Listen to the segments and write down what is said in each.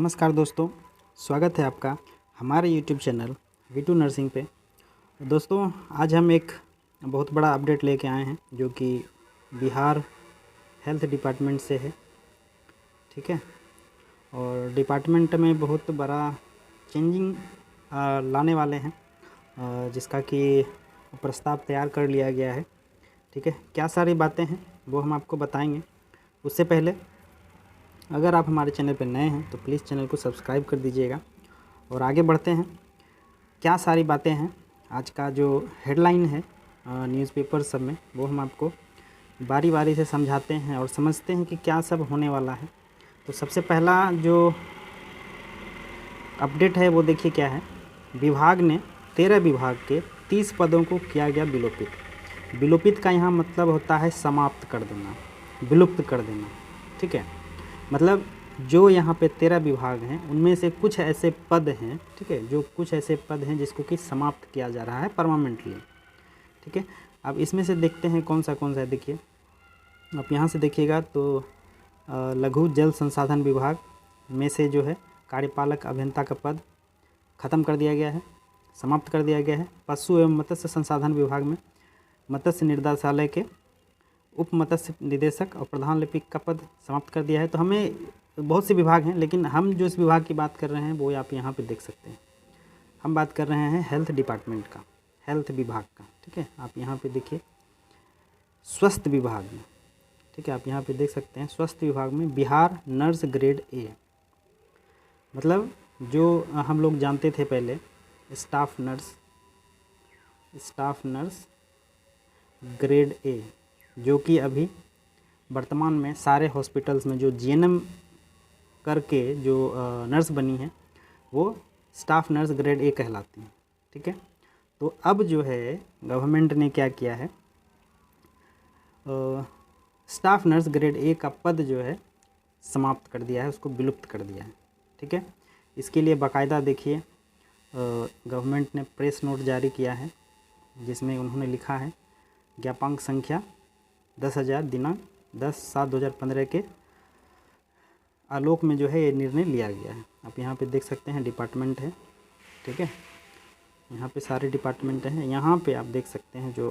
नमस्कार दोस्तों, स्वागत है आपका हमारे YouTube चैनल V2 नर्सिंग पे। दोस्तों, आज हम एक बहुत बड़ा अपडेट लेके आए हैं जो कि बिहार हेल्थ डिपार्टमेंट से है। ठीक है, और डिपार्टमेंट में बहुत बड़ा चेंजिंग लाने वाले हैं, जिसका कि प्रस्ताव तैयार कर लिया गया है। ठीक है, क्या सारी बातें हैं वो हम आपको बताएंगे। उससे पहले अगर आप हमारे चैनल पर नए हैं तो प्लीज़ चैनल को सब्सक्राइब कर दीजिएगा और आगे बढ़ते हैं। क्या सारी बातें हैं, आज का जो हेडलाइन है न्यूज़पेपर सब में, वो हम आपको बारी बारी से समझाते हैं और समझते हैं कि क्या सब होने वाला है। तो सबसे पहला जो अपडेट है वो देखिए क्या है। विभाग ने 13 विभाग के 30 पदों को किया गया विलोपित। विलोपित का यहाँ मतलब होता है समाप्त कर देना, विलुप्त कर देना। ठीक है, मतलब जो यहाँ पे 13 विभाग हैं उनमें से कुछ ऐसे पद हैं, ठीक है, जो कुछ ऐसे पद हैं जिसको कि समाप्त किया जा रहा है परमानेंटली। ठीक है, अब इसमें से देखते हैं कौन सा है। देखिए, आप यहाँ से देखिएगा तो लघु जल संसाधन विभाग में से जो है कार्यपालक अभियंता का पद ख़त्म कर दिया गया है, समाप्त कर दिया गया है। पशु एवं मत्स्य संसाधन विभाग में मत्स्य निर्देशालय के उप मत्स्य निदेशक और प्रधान लिपिक का पद समाप्त कर दिया है। तो हमें बहुत से विभाग हैं, लेकिन हम जो इस विभाग की बात कर रहे हैं वो आप यहाँ पे देख सकते हैं। हम बात कर रहे हैं हेल्थ डिपार्टमेंट का, हेल्थ विभाग का। ठीक है, आप यहाँ पे देखिए स्वास्थ्य विभाग में, ठीक है, आप यहाँ पे देख सकते हैं स्वास्थ्य विभाग में बिहार नर्स ग्रेड ए, मतलब जो हम लोग जानते थे पहले स्टाफ नर्स ग्रेड ए, जो कि अभी वर्तमान में सारे हॉस्पिटल्स में जो जीएनएम करके जो नर्स बनी है वो स्टाफ नर्स ग्रेड ए कहलाती हैं। ठीक है, तो अब जो है गवर्नमेंट ने क्या किया है, स्टाफ नर्स ग्रेड ए का पद जो है समाप्त कर दिया है, उसको विलुप्त कर दिया है। ठीक है, इसके लिए बाकायदा देखिए गवर्नमेंट ने प्रेस नोट जारी किया है, जिसमें उन्होंने लिखा है ज्ञापांक संख्या 10,000 दिनांक 10/7/2015 के आलोक में जो है ये निर्णय लिया गया है। आप यहाँ पे देख सकते हैं डिपार्टमेंट है। ठीक है, यहाँ पे सारे डिपार्टमेंट हैं। यहाँ पे आप देख सकते हैं जो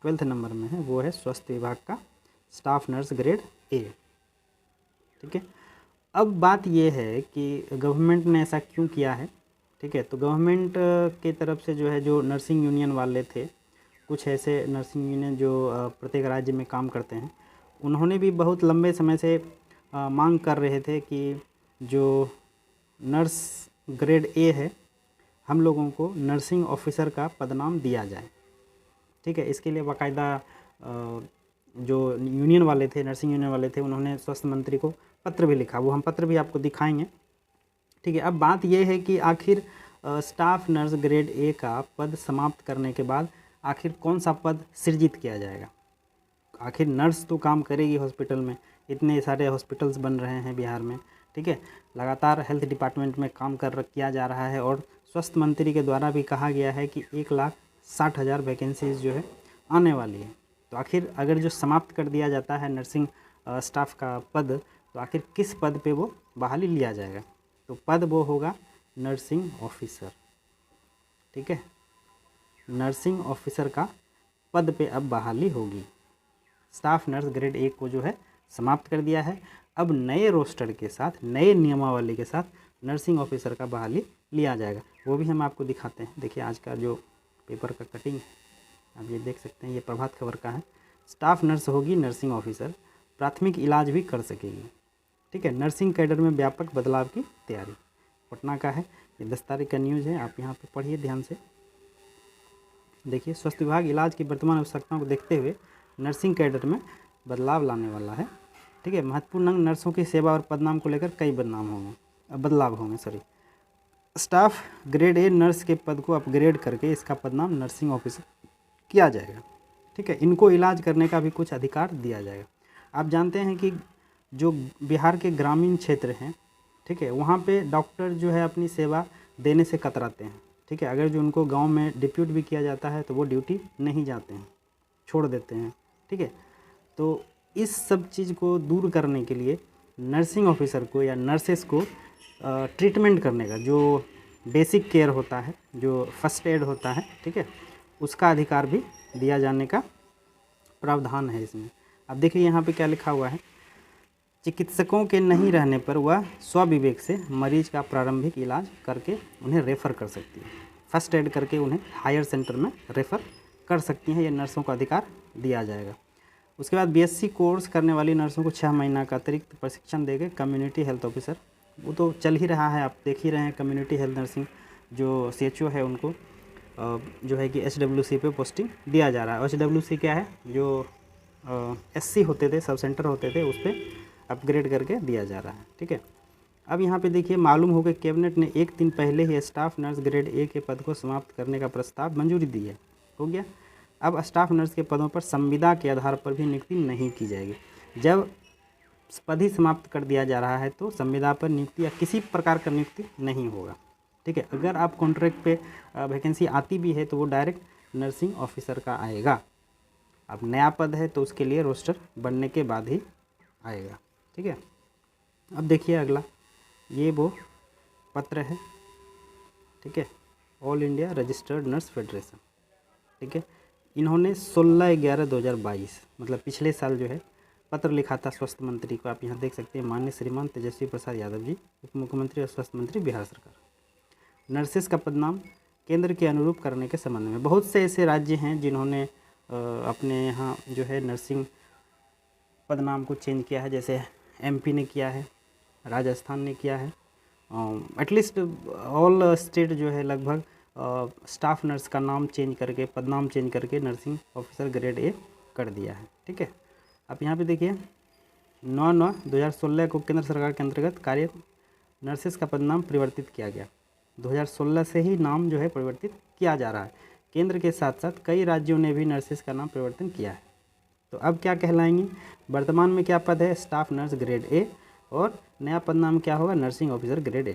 12वें नंबर में है वो है स्वास्थ्य विभाग का स्टाफ नर्स ग्रेड ए। ठीक है, अब बात ये है कि गवर्नमेंट ने ऐसा क्यों किया है। ठीक है, तो गवर्नमेंट की तरफ से जो है जो नर्सिंग यूनियन वाले थे, कुछ ऐसे नर्सिंग यूनियन जो प्रत्येक राज्य में काम करते हैं, उन्होंने भी बहुत लंबे समय से मांग कर रहे थे कि जो नर्स ग्रेड ए है हम लोगों को नर्सिंग ऑफिसर का पदनाम दिया जाए। ठीक है, इसके लिए बाकायदा जो यूनियन वाले थे, नर्सिंग यूनियन वाले थे, उन्होंने स्वास्थ्य मंत्री को पत्र भी लिखा। वो हम पत्र भी आपको दिखाएंगे। ठीक है, अब बात यह है कि आखिर स्टाफ नर्स ग्रेड ए का पद समाप्त करने के बाद आखिर कौन सा पद सृजित किया जाएगा। आखिर नर्स तो काम करेगी हॉस्पिटल में, इतने सारे हॉस्पिटल्स बन रहे हैं बिहार में। ठीक है, लगातार हेल्थ डिपार्टमेंट में काम किया जा रहा है और स्वास्थ्य मंत्री के द्वारा भी कहा गया है कि 1,60,000 वैकेंसीज जो है आने वाली है। तो आखिर अगर जो समाप्त कर दिया जाता है नर्सिंग स्टाफ का पद, तो आखिर किस पद पे वो बहाली लिया जाएगा। तो पद वो होगा नर्सिंग ऑफिसर। ठीक है, नर्सिंग ऑफिसर का पद पे अब बहाली होगी। स्टाफ नर्स ग्रेड ए को जो है समाप्त कर दिया है। अब नए रोस्टर के साथ, नए नियमावली के साथ नर्सिंग ऑफिसर का बहाली लिया जाएगा। वो भी हम आपको दिखाते हैं। देखिए, आज का जो पेपर का कटिंग है आप ये देख सकते हैं, ये प्रभात खबर का है। स्टाफ नर्स होगी नर्सिंग ऑफिसर, प्राथमिक इलाज भी कर सकेगी। ठीक है, नर्सिंग कैडर में व्यापक बदलाव की तैयारी, पटना का है। ये 10 तारीख का न्यूज़ है, आप यहाँ पे पढ़िए ध्यान से। देखिए, स्वास्थ्य विभाग इलाज की वर्तमान आवश्यकताओं को देखते हुए नर्सिंग कैडर में बदलाव लाने वाला है। ठीक है, महत्वपूर्ण अंग नर्सों की सेवा और पदनाम को लेकर कई बदलाव होंगे। स्टाफ ग्रेड ए नर्स के पद को अपग्रेड करके इसका पदनाम नर्सिंग ऑफिसर किया जाएगा। ठीक है, इनको इलाज करने का भी कुछ अधिकार दिया जाएगा। आप जानते हैं कि जो बिहार के ग्रामीण क्षेत्र हैं, ठीक है, वहाँ पे डॉक्टर जो है अपनी सेवा देने से कतराते हैं। ठीक है, अगर जो उनको गांव में डिप्यूट भी किया जाता है तो वो ड्यूटी नहीं जाते हैं, छोड़ देते हैं। ठीक है, तो इस सब चीज़ को दूर करने के लिए नर्सिंग ऑफिसर को या नर्सेस को ट्रीटमेंट करने का, जो बेसिक केयर होता है, जो फर्स्ट एड होता है, ठीक है, उसका अधिकार भी दिया जाने का प्रावधान है इसमें। अब देखिए यहाँ पे क्या लिखा हुआ है, चिकित्सकों के नहीं रहने पर वह स्वविवेक से मरीज का प्रारंभिक इलाज करके उन्हें रेफ़र कर सकती है, फर्स्ट एड करके उन्हें हायर सेंटर में रेफ़र कर सकती हैं, ये नर्सों को अधिकार दिया जाएगा। उसके बाद बीएससी कोर्स करने वाली नर्सों को 6 महीना का अतिरिक्त प्रशिक्षण देके कम्युनिटी हेल्थ ऑफिसर, वो तो चल ही रहा है, आप देख ही रहे हैं, कम्युनिटी हेल्थ नर्सिंग जो CHO है उनको जो है कि HWC पे पोस्टिंग दिया जा रहा है। HWC क्या है, जो SC होते थे, सब सेंटर होते थे, उस पर अपग्रेड करके दिया जा रहा है, ठीक है। अब यहाँ पे देखिए, मालूम हो कि कैबिनेट ने 1 दिन पहले ही स्टाफ नर्स ग्रेड A के पद को समाप्त करने का प्रस्ताव मंजूरी दी है, हो गया। अब स्टाफ नर्स के पदों पर संविदा के आधार पर भी नियुक्ति नहीं की जाएगी। जब पद ही समाप्त कर दिया जा रहा है तो संविदा पर नियुक्ति या किसी प्रकार का नियुक्ति नहीं होगा, ठीक है। अगर आप कॉन्ट्रैक्ट पे वैकेंसी आती भी है तो वो डायरेक्ट नर्सिंग ऑफिसर का आएगा। अब नया पद है तो उसके लिए रोस्टर बनने के बाद ही आएगा, ठीक है। अब देखिए अगला, ये वो पत्र है, ठीक है, all India registered nurse federation, ठीक है। इन्होंने 16/11/2022 मतलब पिछले साल जो है पत्र लिखा था स्वास्थ्य मंत्री को, आप यहाँ देख सकते हैं, माननीय श्रीमान तेजस्वी प्रसाद यादव जी, उप मुख्यमंत्री और स्वास्थ्य मंत्री बिहार सरकार, नर्सेस का पदनाम केंद्र के अनुरूप करने के संबंध में। बहुत से ऐसे राज्य हैं जिन्होंने अपने यहाँ जो है नर्सिंग पदनाम को चेंज किया है, जैसे MP ने किया है, राजस्थान ने किया है, एटलीस्ट ऑल स्टेट जो है लगभग स्टाफ नर्स का नाम चेंज करके, पदनाम चेंज करके नर्सिंग ऑफिसर ग्रेड A कर दिया है, ठीक है। अब यहाँ पे देखिए 9/9/2016 को केंद्र सरकार के अंतर्गत कार्य नर्सेस का पदनाम परिवर्तित किया गया। 2016 से ही नाम जो है परिवर्तित किया जा रहा है। केंद्र के साथ साथ कई राज्यों ने भी नर्सेस का नाम परिवर्तन किया है। तो अब क्या कहलाएंगी, वर्तमान में क्या पद है, स्टाफ नर्स ग्रेड A, और नया पदनाम क्या होगा, नर्सिंग ऑफिसर ग्रेड A।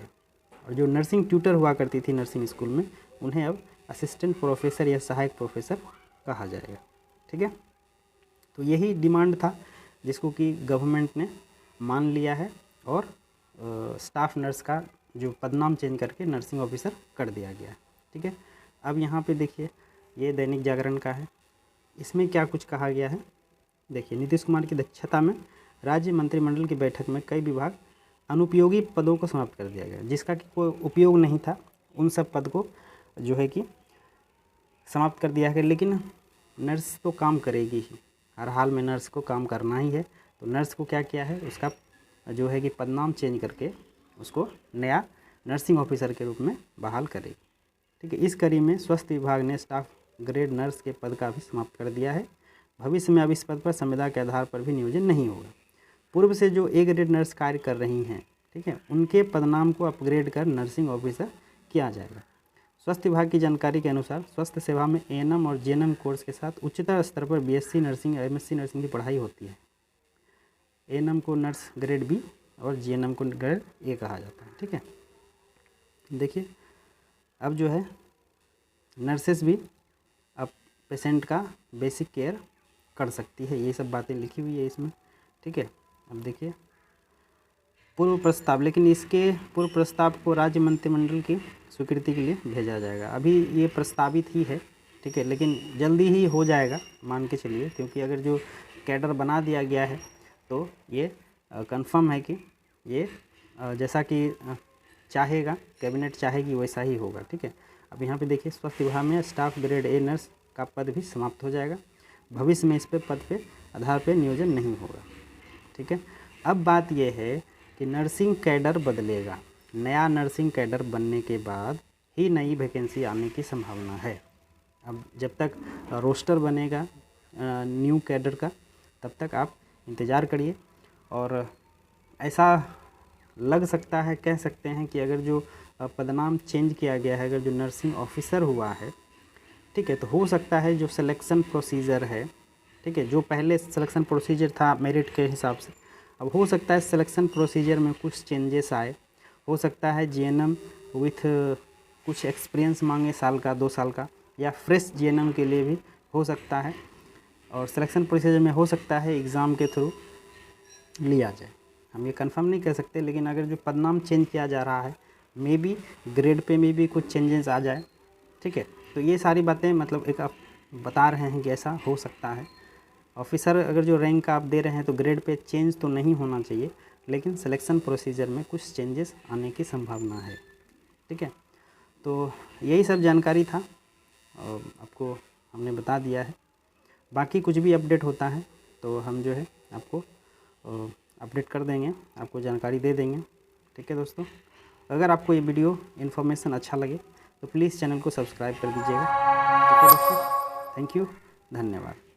और जो नर्सिंग ट्यूटर हुआ करती थी नर्सिंग स्कूल में, उन्हें अब असिस्टेंट प्रोफेसर या सहायक प्रोफेसर कहा जाएगा, ठीक है। तो यही डिमांड था जिसको कि गवर्नमेंट ने मान लिया है और स्टाफ नर्स का जो पदनाम चेंज करके नर्सिंग ऑफिसर कर दिया गया है, ठीक है। अब यहाँ पे देखिए, ये दैनिक जागरण का है, इसमें क्या कुछ कहा गया है, देखिए, नीतीश कुमार की अध्यक्षता में राज्य मंत्रिमंडल की बैठक में कई विभाग अनुपयोगी पदों को समाप्त कर दिया गया, जिसका कि कोई उपयोग नहीं था, उन सब पद को जो है कि समाप्त कर दिया गया। लेकिन नर्स तो काम करेगी ही, हर हाल में नर्स को काम करना ही है, तो नर्स को क्या किया है, उसका जो है कि पदनाम चेंज करके उसको नया नर्सिंग ऑफिसर के रूप में बहाल करेगी, ठीक है। इस कड़ी में स्वास्थ्य विभाग ने स्टाफ ग्रेड नर्स के पद का भी समाप्त कर दिया है। भविष्य में अब इस पद पर संविदा के आधार पर भी नियोजन नहीं होगा। पूर्व से जो A ग्रेड नर्स कार्य कर रही हैं, ठीक है, उनके पदनाम को अपग्रेड कर नर्सिंग ऑफिसर किया जाएगा। स्वास्थ्य विभाग की जानकारी के अनुसार स्वास्थ्य सेवा में ANM और GNM कोर्स के साथ उच्चतर स्तर पर BSc नर्सिंग या MSc नर्सिंग की पढ़ाई होती है। ANM को नर्स ग्रेड B और GNM को ग्रेड A कहा जाता है, ठीक है। देखिए, अब जो है नर्सेस भी अब पेशेंट का बेसिक केयर कर सकती है, ये सब बातें लिखी हुई है इसमें, ठीक है। अब देखिए पूर्व प्रस्ताव, लेकिन इसके पूर्व प्रस्ताव को राज्य मंत्रिमंडल की स्वीकृति के लिए भेजा जाएगा। अभी ये प्रस्तावित ही है, ठीक है, लेकिन जल्दी ही हो जाएगा मान के चलिए, क्योंकि अगर जो कैडर बना दिया गया है तो ये कंफर्म है कि ये जैसा कि चाहेगा कैबिनेट चाहेगी वैसा ही होगा, ठीक है। अब यहाँ पे देखिए, स्वास्थ्य विभाग में स्टाफ ग्रेड A नर्स का पद भी समाप्त हो जाएगा। भविष्य में इस पे पद पे आधार पे नियोजन नहीं होगा, ठीक है। अब बात यह है कि नर्सिंग कैडर बदलेगा, नया नर्सिंग कैडर बनने के बाद ही नई वैकेंसी आने की संभावना है। अब जब तक रोस्टर बनेगा न्यू कैडर का, तब तक आप इंतज़ार करिए। और ऐसा लग सकता है, कह सकते हैं कि अगर जो पदनाम चेंज किया गया है, अगर जो नर्सिंग ऑफिसर हुआ है, ठीक है, तो हो सकता है जो सिलेक्शन प्रोसीजर है, ठीक है, जो पहले सिलेक्शन प्रोसीजर था मेरिट के हिसाब से, अब हो सकता है सिलेक्शन प्रोसीजर में कुछ चेंजेस आए। हो सकता है GNM विथ कुछ एक्सपीरियंस मांगे, साल का 2 साल का, या फ्रेश GNM के लिए भी हो सकता है। और सिलेक्शन प्रोसीजर में हो सकता है एग्ज़ाम के थ्रू लिया जाए, हम ये कंफर्म नहीं कह सकते, लेकिन अगर जो पदनाम चेंज किया जा रहा है, मे बी ग्रेड पे में भी कुछ चेंजेस आ जाए, ठीक है। तो ये सारी बातें मतलब एक आप बता रहे हैं कि ऐसा हो सकता है। ऑफिसर अगर जो रैंक आप दे रहे हैं तो ग्रेड पे चेंज तो नहीं होना चाहिए, लेकिन सिलेक्शन प्रोसीजर में कुछ चेंजेस आने की संभावना है, ठीक है। तो यही सब जानकारी था और आपको हमने बता दिया है। बाकी कुछ भी अपडेट होता है तो हम जो है आपको अपडेट कर देंगे, आपको जानकारी दे देंगे, ठीक है दोस्तों। अगर आपको ये वीडियो इन्फॉर्मेशन अच्छा लगे तो प्लीज़ चैनल को सब्सक्राइब कर दीजिएगा, ठीक है दोस्तों। थैंक यू, धन्यवाद।